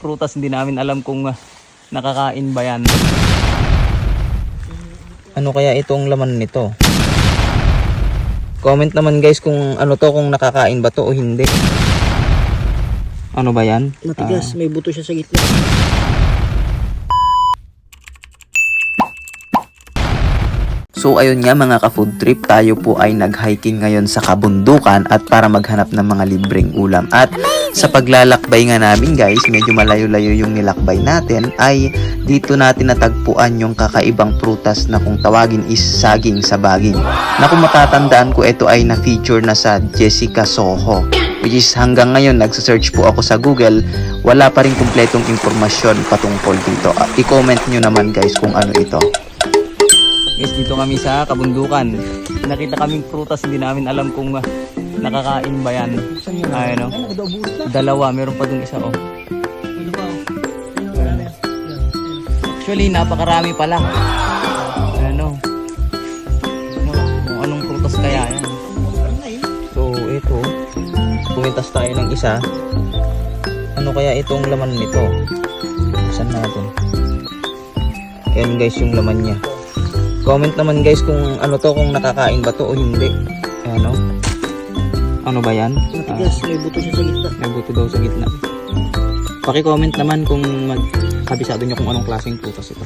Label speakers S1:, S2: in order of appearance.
S1: prutas, hindi namin alam kung nakakain ba yan. Ano kaya itong laman nito? Comment naman guys kung ano to, kung nakakain ba to o hindi. Ano ba yan?
S2: Matigas, may buto siya sa gitna.
S3: So ayun nga mga ka-food trip, tayo po ay nag-hiking ngayon sa kabundukan at para maghanap ng mga libreng ulam. At sa paglalakbay nga namin guys, medyo malayo-layo yung nilakbay natin, ay dito natin natagpuan yung kakaibang prutas na kung tawagin is saging sa baging. Na kung matatandaan ko, ito ay na-feature na sa Jessica Soho. Which is hanggang ngayon nagsa-search po ako sa Google, wala pa rin kumpletong impormasyon patungkol dito. I-comment nyo naman guys kung ano ito.
S1: Guys, dito kami sa kabundukan. Nakita kaming prutas, hindi namin alam kung nakakain ba yan. Ayun, no? Dalawa, meron pa dun isa, oh. Actually, napakarami pala. Ano? Kung anong prutas kaya yan. So, ito. Pumitas tayo ng isa. Ano kaya itong laman nito? Buksan natin. Ayan guys, yung laman niya. Comment naman guys kung ano to, kung nakakain ba to o hindi. Ano? Ano ba yan?
S2: Matigas, may buto siya sa gitna.
S1: May buto daw sa gitna. Paki-comment naman kung kabisado nyo kung anong klaseng prutas ito.